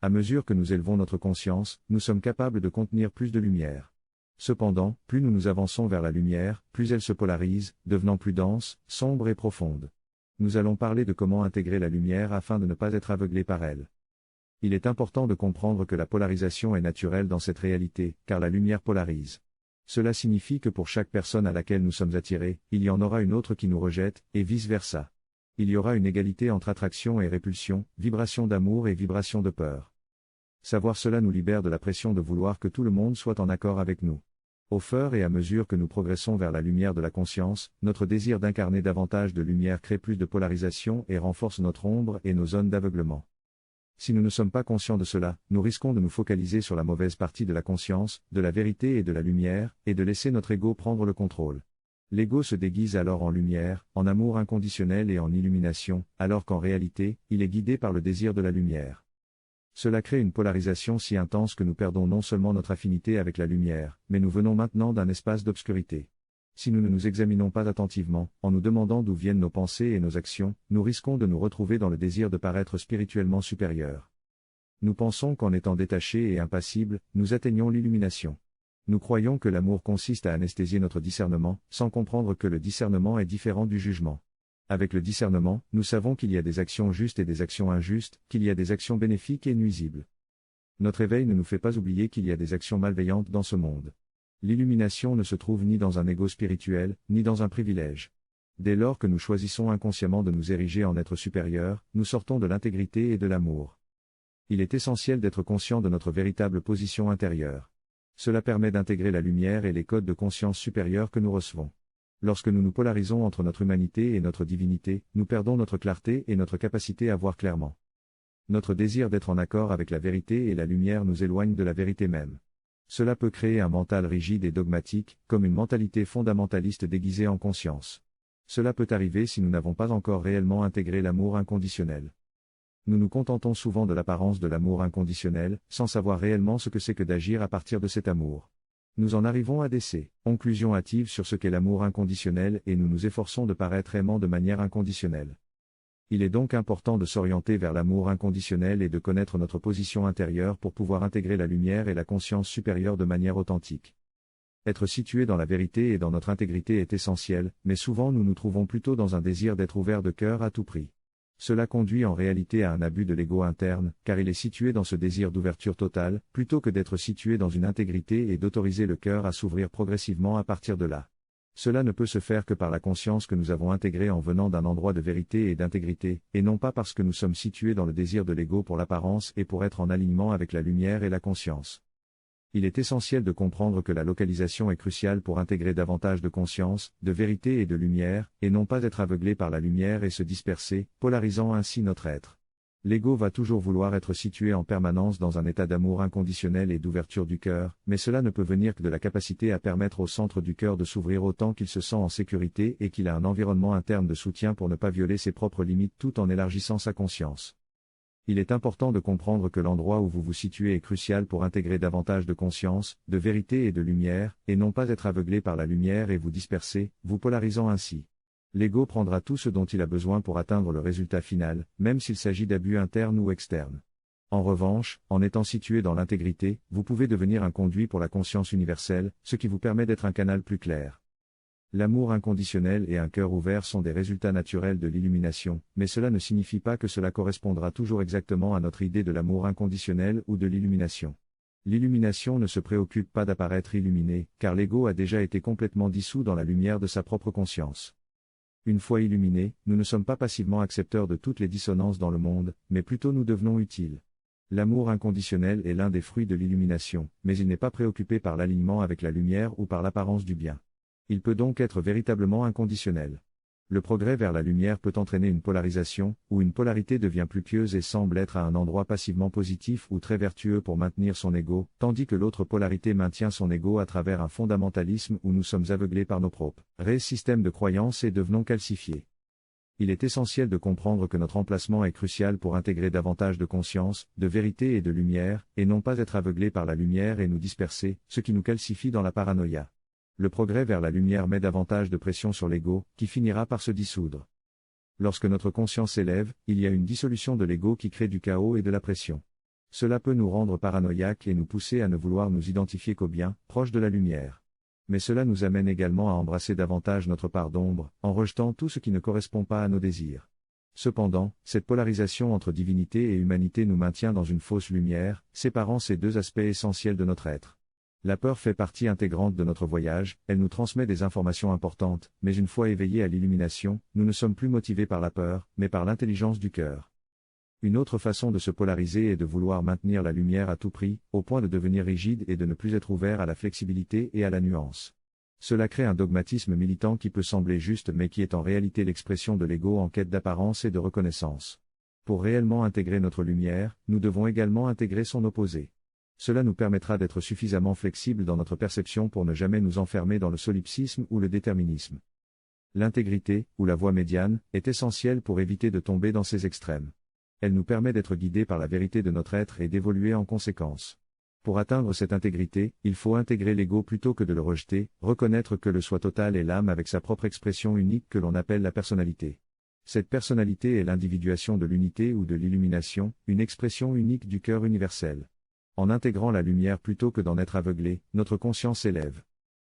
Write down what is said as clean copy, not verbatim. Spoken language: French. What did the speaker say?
À mesure que nous élevons notre conscience, nous sommes capables de contenir plus de lumière. Cependant, plus nous avançons vers la lumière, plus elle se polarise, devenant plus dense, sombre et profonde. Nous allons parler de comment intégrer la lumière afin de ne pas être aveuglé par elle. Il est important de comprendre que la polarisation est naturelle dans cette réalité, car la lumière polarise. Cela signifie que pour chaque personne à laquelle nous sommes attirés, il y en aura une autre qui nous rejette, et vice-versa. Il y aura une égalité entre attraction et répulsion, vibration d'amour et vibration de peur. Savoir cela nous libère de la pression de vouloir que tout le monde soit en accord avec nous. Au fur et à mesure que nous progressons vers la lumière de la conscience, notre désir d'incarner davantage de lumière crée plus de polarisation et renforce notre ombre et nos zones d'aveuglement. Si nous ne sommes pas conscients de cela, nous risquons de nous focaliser sur la mauvaise partie de la conscience, de la vérité et de la lumière, et de laisser notre ego prendre le contrôle. L'ego se déguise alors en lumière, en amour inconditionnel et en illumination, alors qu'en réalité, il est guidé par le désir de la lumière. Cela crée une polarisation si intense que nous perdons non seulement notre affinité avec la lumière, mais nous venons maintenant d'un espace d'obscurité. Si nous ne nous examinons pas attentivement, en nous demandant d'où viennent nos pensées et nos actions, nous risquons de nous retrouver dans le désir de paraître spirituellement supérieurs. Nous pensons qu'en étant détachés et impassibles, nous atteignons l'illumination. Nous croyons que l'amour consiste à anesthésier notre discernement, sans comprendre que le discernement est différent du jugement. Avec le discernement, nous savons qu'il y a des actions justes et des actions injustes, qu'il y a des actions bénéfiques et nuisibles. Notre éveil ne nous fait pas oublier qu'il y a des actions malveillantes dans ce monde. L'illumination ne se trouve ni dans un ego spirituel, ni dans un privilège. Dès lors que nous choisissons inconsciemment de nous ériger en être supérieurs, nous sortons de l'intégrité et de l'amour. Il est essentiel d'être conscient de notre véritable position intérieure. Cela permet d'intégrer la lumière et les codes de conscience supérieure que nous recevons. Lorsque nous nous polarisons entre notre humanité et notre divinité, nous perdons notre clarté et notre capacité à voir clairement. Notre désir d'être en accord avec la vérité et la lumière nous éloigne de la vérité même. Cela peut créer un mental rigide et dogmatique, comme une mentalité fondamentaliste déguisée en conscience. Cela peut arriver si nous n'avons pas encore réellement intégré l'amour inconditionnel. Nous nous contentons souvent de l'apparence de l'amour inconditionnel, sans savoir réellement ce que c'est que d'agir à partir de cet amour. Nous en arrivons à des conclusions hâtives sur ce qu'est l'amour inconditionnel et nous nous efforçons de paraître aimants de manière inconditionnelle. Il est donc important de s'orienter vers l'amour inconditionnel et de connaître notre position intérieure pour pouvoir intégrer la lumière et la conscience supérieure de manière authentique. Être situé dans la vérité et dans notre intégrité est essentiel, mais souvent nous nous trouvons plutôt dans un désir d'être ouvert de cœur à tout prix. Cela conduit en réalité à un abus de l'ego interne, car il est situé dans ce désir d'ouverture totale, plutôt que d'être situé dans une intégrité et d'autoriser le cœur à s'ouvrir progressivement à partir de là. Cela ne peut se faire que par la conscience que nous avons intégrée en venant d'un endroit de vérité et d'intégrité, et non pas parce que nous sommes situés dans le désir de l'ego pour l'apparence et pour être en alignement avec la lumière et la conscience. Il est essentiel de comprendre que la localisation est cruciale pour intégrer davantage de conscience, de vérité et de lumière, et non pas être aveuglé par la lumière et se disperser, polarisant ainsi notre être. L'ego va toujours vouloir être situé en permanence dans un état d'amour inconditionnel et d'ouverture du cœur, mais cela ne peut venir que de la capacité à permettre au centre du cœur de s'ouvrir autant qu'il se sent en sécurité et qu'il a un environnement interne de soutien pour ne pas violer ses propres limites tout en élargissant sa conscience. Il est important de comprendre que l'endroit où vous vous situez est crucial pour intégrer davantage de conscience, de vérité et de lumière, et non pas être aveuglé par la lumière et vous disperser, vous polarisant ainsi. L'ego prendra tout ce dont il a besoin pour atteindre le résultat final, même s'il s'agit d'abus internes ou externes. En revanche, en étant situé dans l'intégrité, vous pouvez devenir un conduit pour la conscience universelle, ce qui vous permet d'être un canal plus clair. L'amour inconditionnel et un cœur ouvert sont des résultats naturels de l'illumination, mais cela ne signifie pas que cela correspondra toujours exactement à notre idée de l'amour inconditionnel ou de l'illumination. L'illumination ne se préoccupe pas d'apparaître illuminé, car l'ego a déjà été complètement dissous dans la lumière de sa propre conscience. Une fois illuminés, nous ne sommes pas passivement accepteurs de toutes les dissonances dans le monde, mais plutôt nous devenons utiles. L'amour inconditionnel est l'un des fruits de l'illumination, mais il n'est pas préoccupé par l'alignement avec la lumière ou par l'apparence du bien. Il peut donc être véritablement inconditionnel. Le progrès vers la lumière peut entraîner une polarisation, où une polarité devient plus pieuse et semble être à un endroit passivement positif ou très vertueux pour maintenir son ego, tandis que l'autre polarité maintient son ego à travers un fondamentalisme où nous sommes aveuglés par nos propres systèmes de croyances et devenons calcifiés. Il est essentiel de comprendre que notre emplacement est crucial pour intégrer davantage de conscience, de vérité et de lumière, et non pas être aveuglés par la lumière et nous disperser, ce qui nous calcifie dans la paranoïa. Le progrès vers la lumière met davantage de pression sur l'ego, qui finira par se dissoudre. Lorsque notre conscience s'élève, il y a une dissolution de l'ego qui crée du chaos et de la pression. Cela peut nous rendre paranoïaques et nous pousser à ne vouloir nous identifier qu'au bien, proche de la lumière. Mais cela nous amène également à embrasser davantage notre part d'ombre, en rejetant tout ce qui ne correspond pas à nos désirs. Cependant, cette polarisation entre divinité et humanité nous maintient dans une fausse lumière, séparant ces deux aspects essentiels de notre être. La peur fait partie intégrante de notre voyage, elle nous transmet des informations importantes, mais une fois éveillés à l'illumination, nous ne sommes plus motivés par la peur, mais par l'intelligence du cœur. Une autre façon de se polariser est de vouloir maintenir la lumière à tout prix, au point de devenir rigide et de ne plus être ouvert à la flexibilité et à la nuance. Cela crée un dogmatisme militant qui peut sembler juste mais qui est en réalité l'expression de l'ego en quête d'apparence et de reconnaissance. Pour réellement intégrer notre lumière, nous devons également intégrer son opposé. Cela nous permettra d'être suffisamment flexibles dans notre perception pour ne jamais nous enfermer dans le solipsisme ou le déterminisme. L'intégrité, ou la voie médiane, est essentielle pour éviter de tomber dans ces extrêmes. Elle nous permet d'être guidés par la vérité de notre être et d'évoluer en conséquence. Pour atteindre cette intégrité, il faut intégrer l'ego plutôt que de le rejeter, reconnaître que le soi total est l'âme avec sa propre expression unique que l'on appelle la personnalité. Cette personnalité est l'individuation de l'unité ou de l'illumination, une expression unique du cœur universel. En intégrant la lumière plutôt que d'en être aveuglé, notre conscience s'élève.